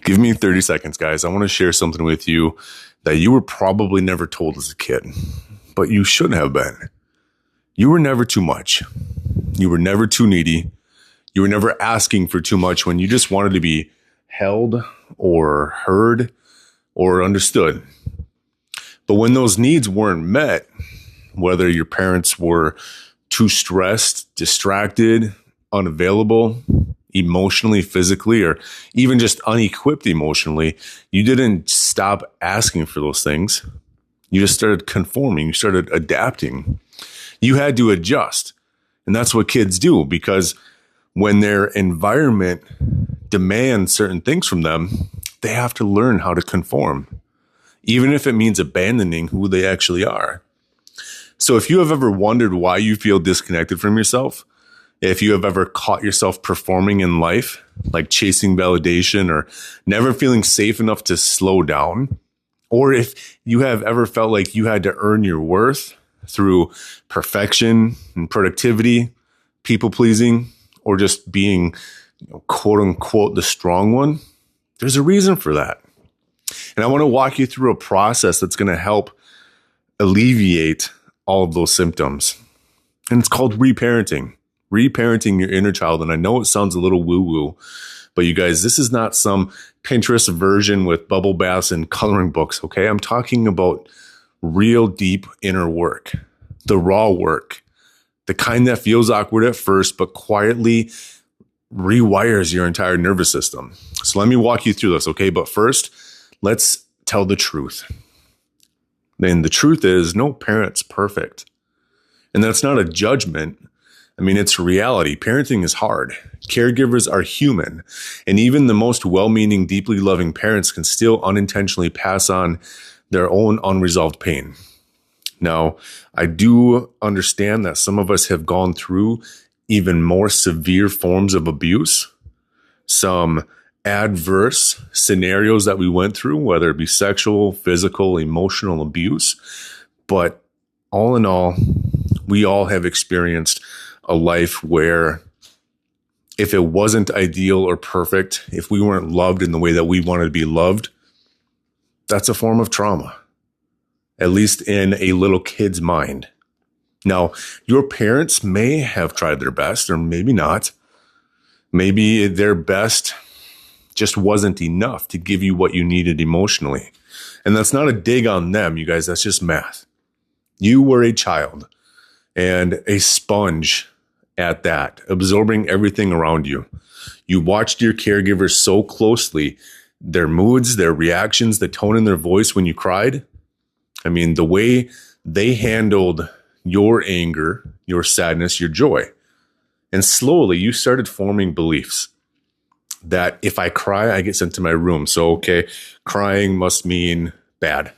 Give me 30 seconds, guys. I want to share something with you that you were probably never told as a kid, but you should have been. You were never too much. You were never too needy. You were never asking for too much when you just wanted to be held or heard or understood. But when those needs weren't met, whether your parents were too stressed, distracted, unavailable, emotionally, physically, or even just unequipped emotionally, you didn't stop asking for those things. You just started conforming. You started adapting. You had to adjust. And that's what kids do, because when their environment demands certain things from them, they have to learn how to conform, even if it means abandoning who they actually are. So if you have ever wondered why you feel disconnected from yourself, if you have ever caught yourself performing in life, like chasing validation or never feeling safe enough to slow down, or if you have ever felt like you had to earn your worth through perfection and productivity, people pleasing, or just being, quote unquote, the strong one, there's a reason for that. And I want to walk you through a process that's going to help alleviate all of those symptoms. And it's called reparenting. Reparenting your inner child. And I know it sounds a little woo-woo, but you guys, this is not some Pinterest version with bubble baths and coloring books, okay? I'm talking about real deep inner work, the raw work, the kind that feels awkward at first, but quietly rewires your entire nervous system. So let me walk you through this, okay? But first, let's tell the truth. And the truth is, no parent's perfect. And that's not a judgment. I mean, it's reality. Parenting is hard. Caregivers are human. And even the most well-meaning, deeply loving parents can still unintentionally pass on their own unresolved pain. Now, I do understand that some of us have gone through even more severe forms of abuse, some adverse scenarios that we went through, whether it be sexual, physical, emotional abuse. But all in all, we all have experienced a life where if it wasn't ideal or perfect, if we weren't loved in the way that we wanted to be loved, that's a form of trauma, at least in a little kid's mind. Now, your parents may have tried their best, or maybe not. Maybe their best just wasn't enough to give you what you needed emotionally. And that's not a dig on them, you guys. That's just math. You were a child and a sponge at that, absorbing everything around you. You watched your caregivers so closely, their moods, their reactions, the tone in their voice when you cried. I mean, the way they handled your anger, your sadness, your joy. And slowly you started forming beliefs that if I cry, I get sent to my room. So, okay, crying must mean bad.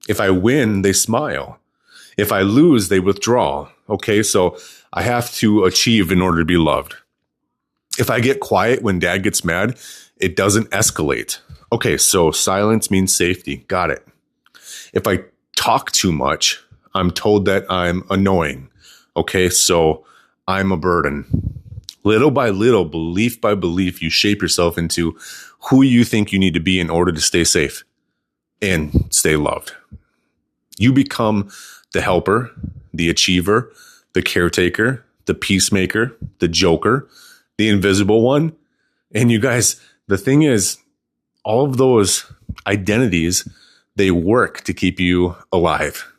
If I win, they smile. If I lose, they withdraw. Okay, so I have to achieve in order to be loved. If I get quiet when dad gets mad, it doesn't escalate. Okay, so silence means safety. Got it. If I talk too much, I'm told that I'm annoying. Okay, so I'm a burden. Little by little, belief by belief, you shape yourself into who you think you need to be in order to stay safe and stay loved. You become the helper, the achiever, the caretaker, the peacemaker, the joker, the invisible one. And you guys, the thing is, all of those identities, they work to keep you alive,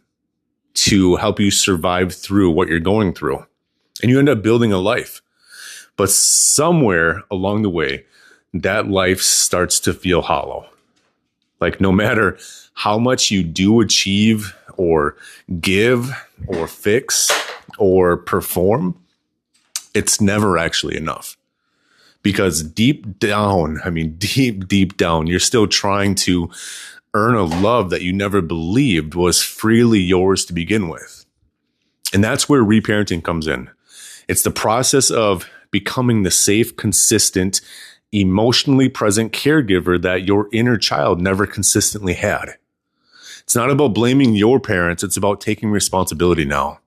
to help you survive through what you're going through. And you end up building a life. But somewhere along the way, that life starts to feel hollow. Like no matter how much you do achieve or give or fix or perform, it's never actually enough. Because deep down, deep down, you're still trying to earn a love that you never believed was freely yours to begin with. And that's where reparenting comes in. It's the process of becoming the safe, consistent, emotionally present caregiver that your inner child never consistently had. It's not about blaming your parents. It's about taking responsibility now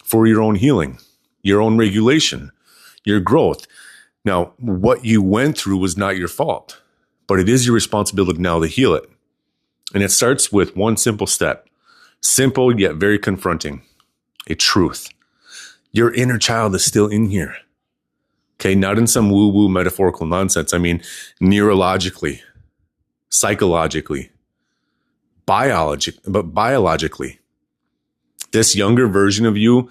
for your own healing, your own regulation, your growth. Now, what you went through was not your fault, but it is your responsibility now to heal it. And it starts with one simple step, simple yet very confronting, a truth. Your inner child is still in here. Okay, not in some woo-woo metaphorical nonsense. I mean, neurologically, psychologically, biologically. This younger version of you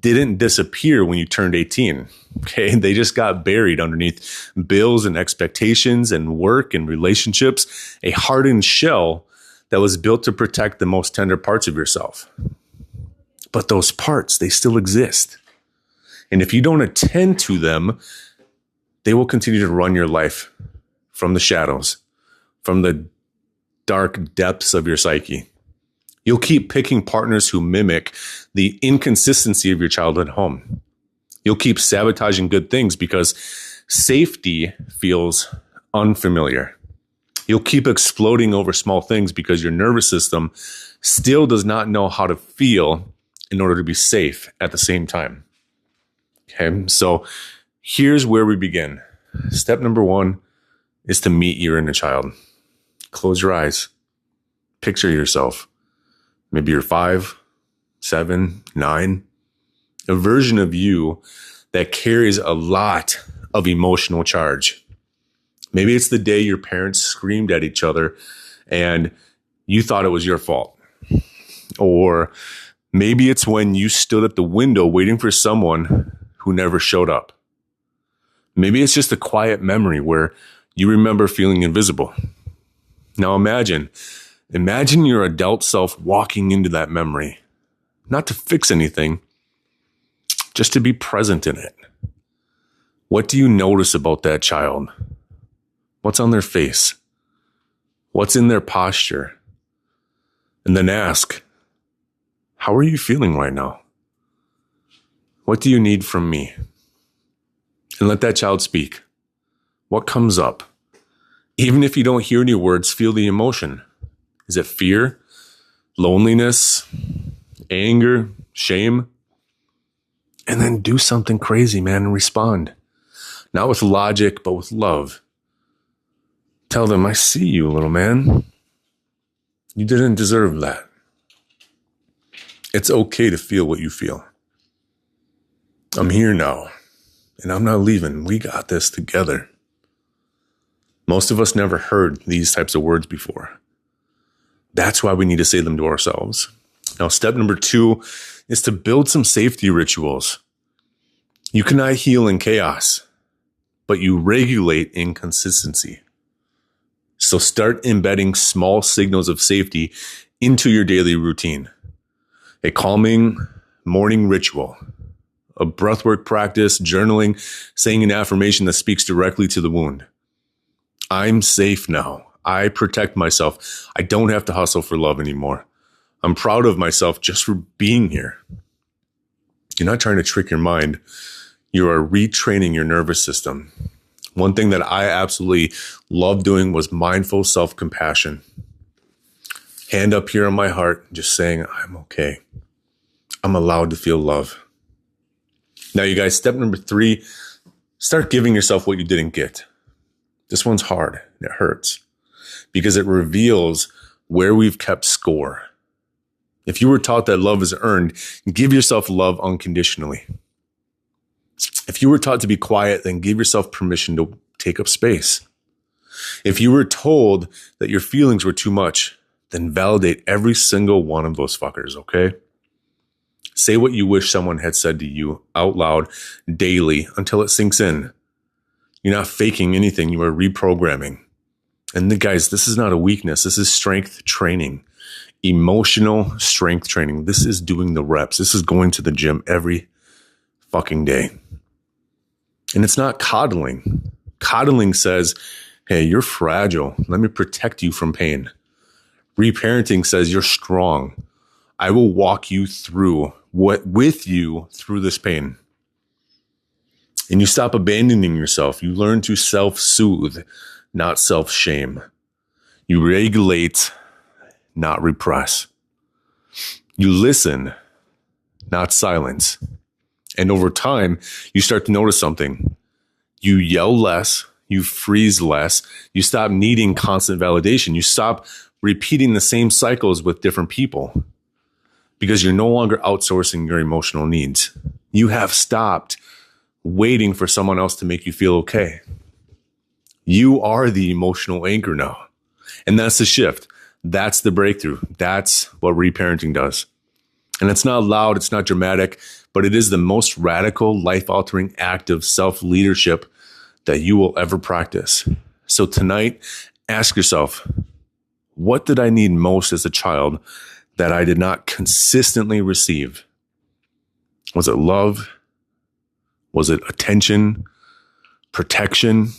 didn't disappear when you turned 18. Okay, they just got buried underneath bills and expectations and work and relationships, a hardened shell that was built to protect the most tender parts of yourself. But those parts, they still exist. And if you don't attend to them, they will continue to run your life from the shadows, from the dark depths of your psyche. You'll keep picking partners who mimic the inconsistency of your childhood home. You'll keep sabotaging good things because safety feels unfamiliar. You'll keep exploding over small things because your nervous system still does not know how to feel in order to be safe at the same time. Okay, so here's where we begin. Step number 1 is to meet your inner child. Close your eyes. Picture yourself. Maybe you're 5, 7, 9. A version of you that carries a lot of emotional charge. Maybe it's the day your parents screamed at each other and you thought it was your fault. Or maybe it's when you stood at the window waiting for someone who never showed up. Maybe it's just a quiet memory where you remember feeling invisible. Now imagine your adult self walking into that memory, not to fix anything, just to be present in it. What do you notice about that child? What's on their face? What's in their posture? And then ask, how are you feeling right now? What do you need from me? And let that child speak. What comes up? Even if you don't hear any words, feel the emotion. Is it fear, loneliness, anger, shame? And then do something crazy, man, and respond. Not with logic, but with love. Tell them, I see you, little man. You didn't deserve that. It's okay to feel what you feel. I'm here now, and I'm not leaving. We got this together. Most of us never heard these types of words before. That's why we need to say them to ourselves. Now, step number 2 is to build some safety rituals. You cannot heal in chaos, but you regulate in consistency. So start embedding small signals of safety into your daily routine. A calming morning ritual, a breathwork practice, journaling, saying an affirmation that speaks directly to the wound. I'm safe now. I protect myself. I don't have to hustle for love anymore. I'm proud of myself just for being here. You're not trying to trick your mind. You are retraining your nervous system. One thing that I absolutely love doing was mindful self-compassion. Hand up here on my heart, just saying, I'm okay. I'm allowed to feel love. Now, you guys, step number 3, start giving yourself what you didn't get. This one's hard. It hurts because it reveals where we've kept score. If you were taught that love is earned, give yourself love unconditionally. If you were taught to be quiet, then give yourself permission to take up space. If you were told that your feelings were too much, then validate every single one of those fuckers, okay? Say what you wish someone had said to you out loud daily until it sinks in. You're not faking anything. You are reprogramming. And guys, this is not a weakness. This is strength training, emotional strength training. This is doing the reps. This is going to the gym every fucking day. And it's not coddling. Coddling says, hey, you're fragile. Let me protect you from pain. Reparenting says you're strong. I will walk you through with you through this pain. And you stop abandoning yourself. You learn to self-soothe, not self-shame. You regulate, not repress. You listen, not silence. And over time, you start to notice something. You yell less, You freeze less. You stop needing constant validation. You stop repeating the same cycles with different people because you're no longer outsourcing your emotional needs. You have stopped waiting for someone else to make you feel okay. You are the emotional anchor now. And that's the shift. That's the breakthrough. That's what reparenting does. And it's not loud, it's not dramatic, but it is the most radical, life-altering act of self-leadership that you will ever practice. So tonight, ask yourself, what did I need most as a child that I did not consistently receive? Was it love? Was it attention, protection,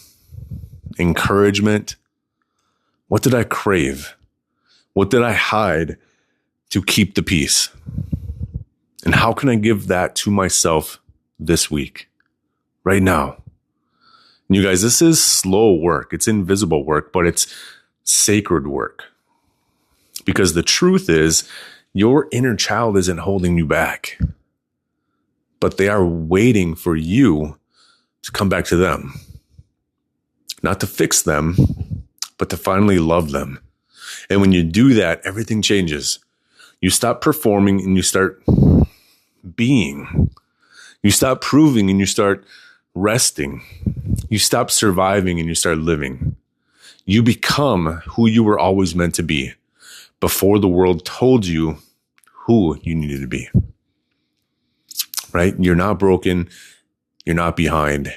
encouragement? What did I crave? What did I hide to keep the peace? And how can I give that to myself this week, right now? And you guys, this is slow work. It's invisible work, but it's sacred work. Because the truth is, your inner child isn't holding you back, but they are waiting for you to come back to them. Not to fix them, but to finally love them. And when you do that, everything changes. You stop performing and you start being. You stop proving and you start resting. You stop surviving and you start living. You become who you were always meant to be before the world told you who you needed to be. Right? You're not broken. You're not behind.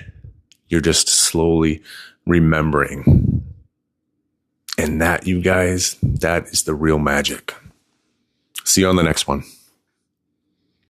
You're just slowly remembering. And that, you guys, that is the real magic. See you on the next one.